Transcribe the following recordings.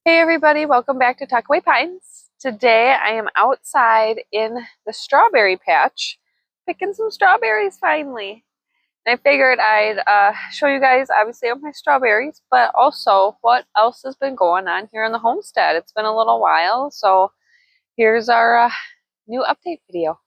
Hey everybody, welcome back to Tuckaway Pines. Today I am outside in the strawberry patch picking some strawberries finally. And I figured I'd show you guys obviously of my strawberries, but also what else has been going on here in the homestead. It's been a little while, so here's our new update video.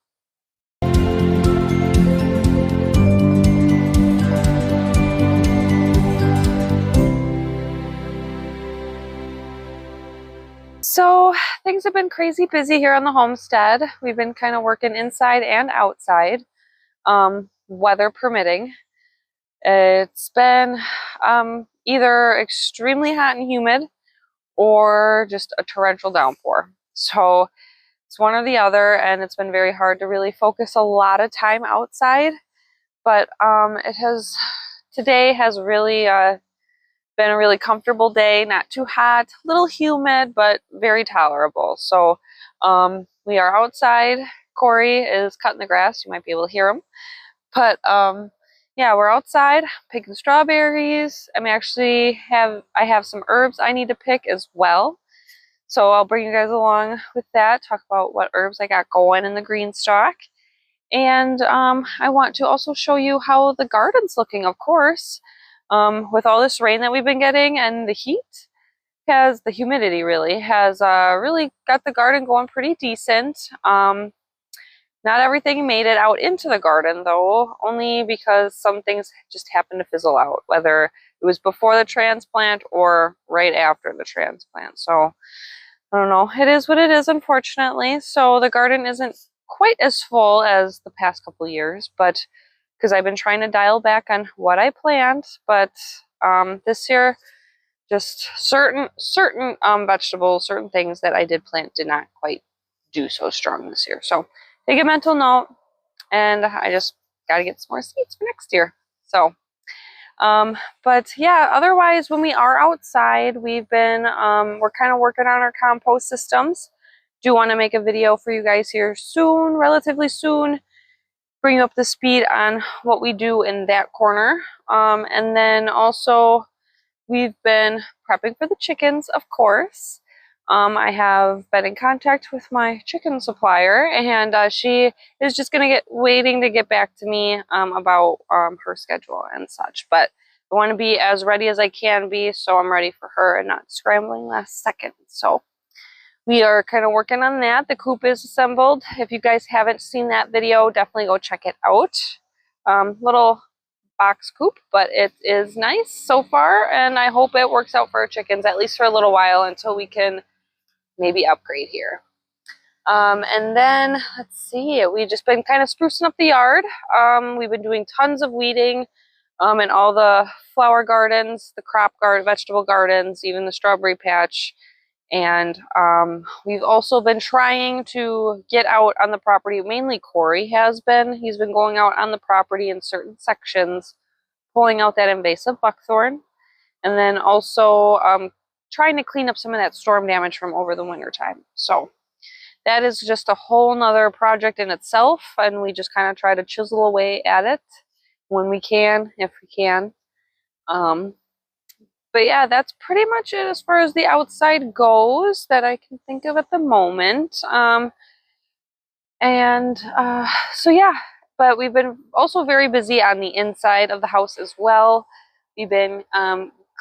So things have been crazy busy here on the homestead. We've been kind of working inside and outside, weather permitting. It's been either extremely hot and humid or just a torrential downpour. So it's one or the other, and it's been very hard to really focus a lot of time outside. But today has really been a really comfortable day, not too hot, a little humid, but very tolerable. So we are outside. Corey is cutting the grass. You might be able to hear him. But yeah, we're outside picking strawberries. I have some herbs I need to pick as well. So I'll bring you guys along with that, talk about what herbs I got going in the green stalk. And I want to also show you how the garden's looking, of course. With all this rain that we've been getting and the heat, the humidity really has really got the garden going pretty decent. Not everything made it out into the garden though, only because some things just happened to fizzle out, whether it was before the transplant or right after the transplant. So I don't know, it is what it is, unfortunately. So the garden isn't quite as full as the past couple years, but because I've been trying to dial back on what I planned, but this year just certain vegetables, certain things that I did plant did not quite do so strong this year. So take a mental note, and I just got to get some more seeds for next year. So, but yeah, otherwise, when we are outside, we're kind of working on our compost systems. Do want to make a video for you guys here soon, relatively soon, bring you up to speed on what we do in that corner. And then also, we've been prepping for the chickens, of course. I have been in contact with my chicken supplier, and she is just waiting to get back to me about her schedule and such. But I want to be as ready as I can be, so I'm ready for her and not scrambling last second. So we are kind of working on that. The coop is assembled. If you guys haven't seen that video, definitely go check it out. Little box coop, but it is nice so far, and I hope it works out for our chickens, at least for a little while, until we can maybe upgrade here. And then let's see, we've just been kind of sprucing up the yard. We've been doing tons of weeding in all the flower gardens, the vegetable gardens, even the strawberry patch. And we've also been trying to get out on the property. Mainly Corey has been. He's been going out on the property in certain sections, pulling out that invasive buckthorn, and then also trying to clean up some of that storm damage from over the winter time. So that is just a whole nother project in itself, and we just kind of try to chisel away at it when we can, if we can. But yeah, that's pretty much it as far as the outside goes that I can think of at the moment. So yeah, but we've been also very busy on the inside of the house as well. We've been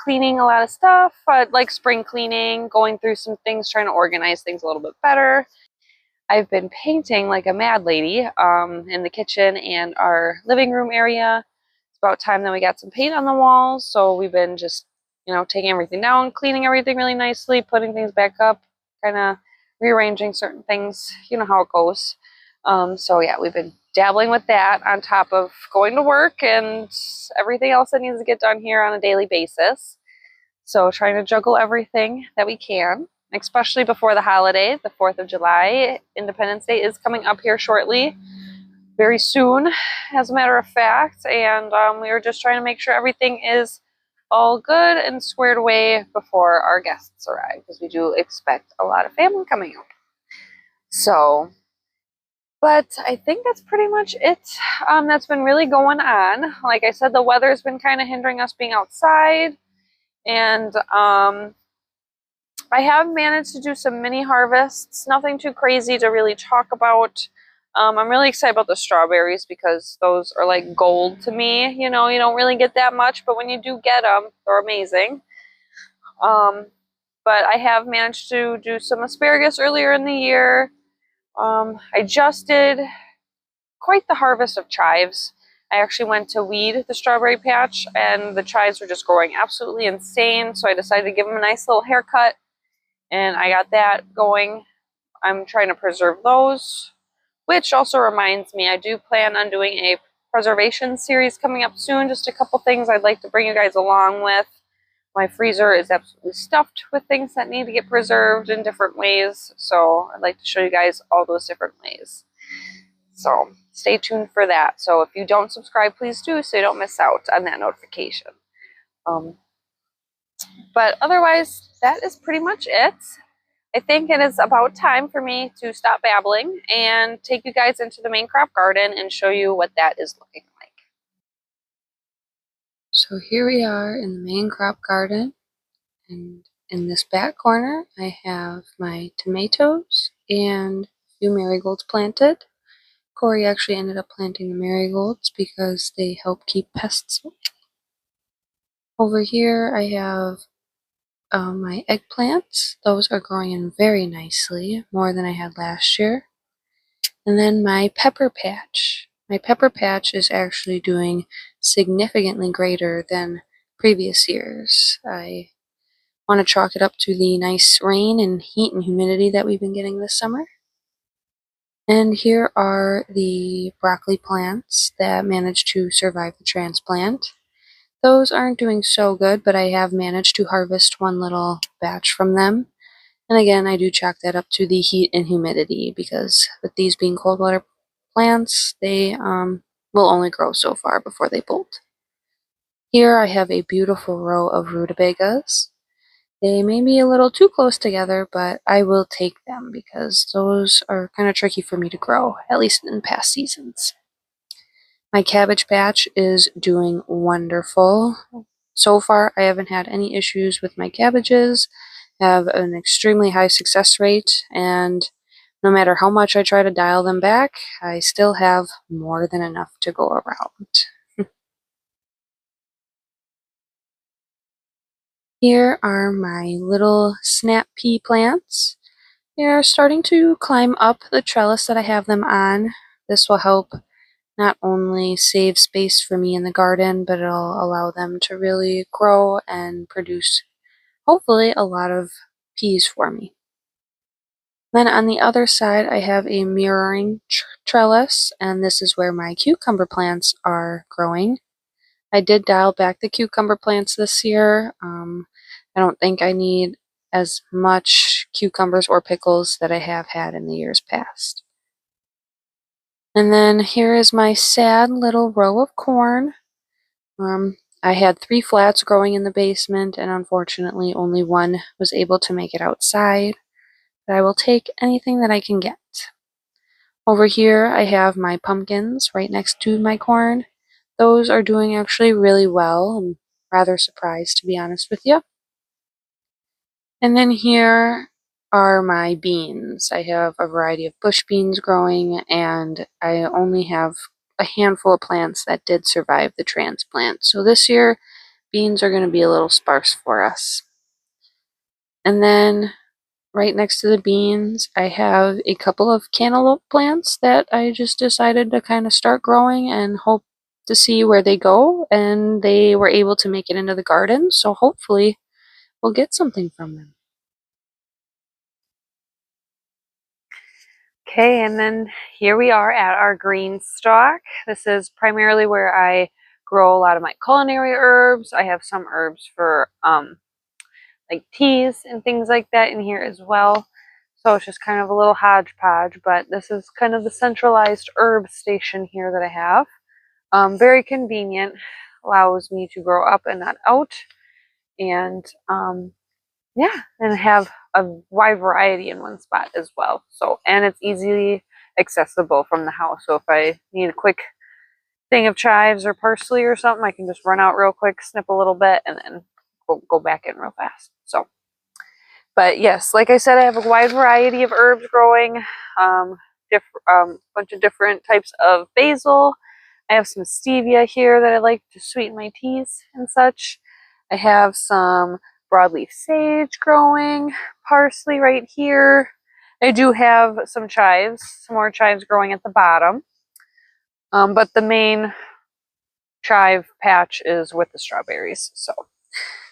cleaning a lot of stuff, like spring cleaning, going through some things, trying to organize things a little bit better. I've been painting like a mad lady in the kitchen and our living room area. It's about time that we got some paint on the walls, so we've been just, taking everything down, cleaning everything really nicely, putting things back up, kind of rearranging certain things. You know how it goes. So yeah, we've been dabbling with that on top of going to work and everything else that needs to get done here on a daily basis. So trying to juggle everything that we can, especially before the holiday, the 4th of July. Independence Day is coming up here shortly, very soon, as a matter of fact. And we are just trying to make sure everything is all good and squared away before our guests arrive, because we do expect a lot of family coming up. So, but I think that's pretty much it. That's been really going on. Like I said, the weather's been kind of hindering us being outside. And I have managed to do some mini harvests, nothing too crazy to really talk about. I'm really excited about the strawberries because those are like gold to me. You know, you don't really get that much, but when you do get them, they're amazing. Um, but I have managed to do some asparagus earlier in the year. I just did quite the harvest of chives. I actually went to weed the strawberry patch, and the chives were just growing absolutely insane, so I decided to give them a nice little haircut, and I got that going. I'm trying to preserve those, which also reminds me, I do plan on doing a preservation series coming up soon. Just a couple things I'd like to bring you guys along with. My freezer is absolutely stuffed with things that need to get preserved in different ways, so I'd like to show you guys all those different ways. So stay tuned for that. So if you don't subscribe, please do so you don't miss out on that notification. But otherwise, that is pretty much it. I think it is about time for me to stop babbling and take you guys into the main crop garden and show you what that is looking like. So here we are in the main crop garden, and in this back corner I have my tomatoes and a few marigolds planted. Corey actually ended up planting the marigolds because they help keep pests away. Over here I have my eggplants. Those are growing in very nicely, more than I had last year. And then my pepper patch. My pepper patch is actually doing significantly greater than previous years. I want to chalk it up to the nice rain and heat and humidity that we've been getting this summer. And here are the broccoli plants that managed to survive the transplant. Those aren't doing so good, but I have managed to harvest one little batch from them. And again, I do chalk that up to the heat and humidity because with these being cold water plants, they will only grow so far before they bolt. Here I have a beautiful row of rutabagas. They may be a little too close together, but I will take them because those are kind of tricky for me to grow, at least in past seasons. My cabbage patch is doing wonderful. So far, I haven't had any issues with my cabbages. I have an extremely high success rate, and no matter how much I try to dial them back, I still have more than enough to go around. Here are my little snap pea plants. They're starting to climb up the trellis that I have them on. This will help not only save space for me in the garden, but it'll allow them to really grow and produce, hopefully, a lot of peas for me. Then on the other side, I have a mirroring trellis, and this is where my cucumber plants are growing. I did dial back the cucumber plants this year. I don't think I need as much cucumbers or pickles that I have had in the years past. And then here is my sad little row of corn. I had 3 flats growing in the basement, and unfortunately only one was able to make it outside. But I will take anything that I can get. Over here I have my pumpkins right next to my corn. Those are doing actually really well. I'm rather surprised, to be honest with you. And then here are my beans. I have a variety of bush beans growing, and I only have a handful of plants that did survive the transplant. So this year, beans are going to be a little sparse for us. And then right next to the beans, I have a couple of cantaloupe plants that I just decided to kind of start growing and hope to see where they go. And they were able to make it into the garden, so hopefully we'll get something from them. Okay, and then here we are at our green stalk. This is primarily where I grow a lot of my culinary herbs. I have some herbs for like teas and things like that in here as well. So it's just kind of a little hodgepodge, but this is kind of the centralized herb station here that I have. Very convenient, allows me to grow up and not out, and yeah, and have a wide variety in one spot as well. So, and it's easily accessible from the house. So if I need a quick thing of chives or parsley or something, I can just run out real quick, snip a little bit, and then go back in real fast. So But yes, like I said, I have a wide variety of herbs growing, bunch of different types of basil. I have some stevia here that I like to sweeten my teas and such. I have some broadleaf sage growing, parsley right here. I do have some chives, some more chives growing at the bottom. But the main chive patch is with the strawberries, so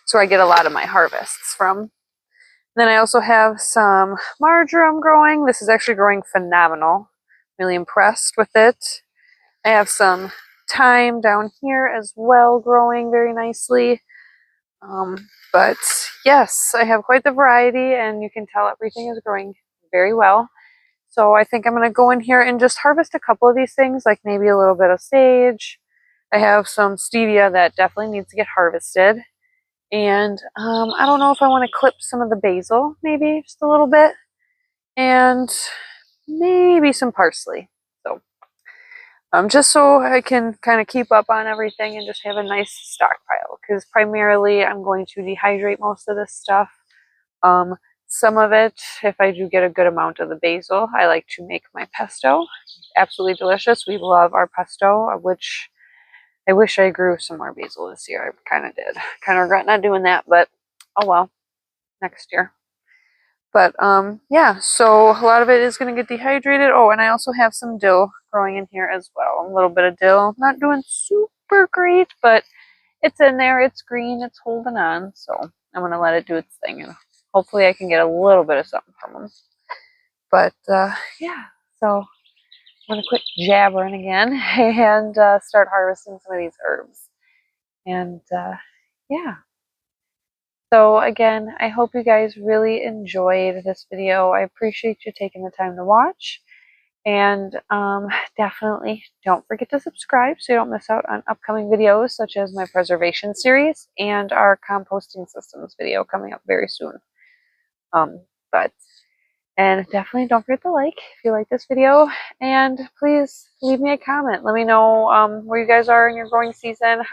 that's where I get a lot of my harvests from. Then I also have some marjoram growing. This is actually growing phenomenal. Really impressed with it. I have some thyme down here as well growing very nicely. But yes, I have quite the variety, and you can tell everything is growing very well. So I think I'm going to go in here and just harvest a couple of these things, like maybe a little bit of sage. I have some stevia that definitely needs to get harvested. And I don't know if I want to clip some of the basil, maybe just a little bit. And maybe some parsley. So just so I can kind of keep up on everything and just have a nice stockpile, because primarily I'm going to dehydrate most of this stuff. Some of it, if I do get a good amount of the basil, I like to make my pesto. Absolutely delicious. We love our pesto, which I wish I grew some more basil this year. I kind of did. Kind of regret not doing that, but oh well, next year. But yeah, so a lot of it is going to get dehydrated. Oh, and I also have some dill growing in here as well. A little bit of dill. Not doing super great, but it's in there. It's green. It's holding on. So I'm going to let it do its thing, and hopefully I can get a little bit of something from them. But yeah, so I'm going to quit jabbering again and start harvesting some of these herbs. And yeah. So again, I hope you guys really enjoyed this video. I appreciate you taking the time to watch. And definitely don't forget to subscribe so you don't miss out on upcoming videos such as my preservation series and our composting systems video coming up very soon. And definitely don't forget to like if you like this video, and please leave me a comment. Let me know where you guys are in your growing season.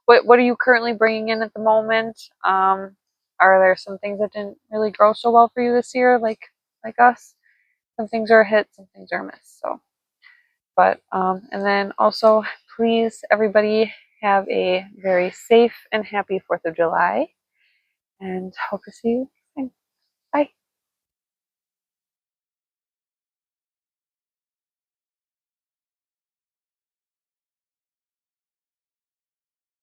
What are you currently bringing in at the moment? Are there some things that didn't really grow so well for you this year, like us? Some things are a hit, some things are a miss. So, but and then also, please everybody have a very safe and happy 4th of July, and hope to see you soon. Bye.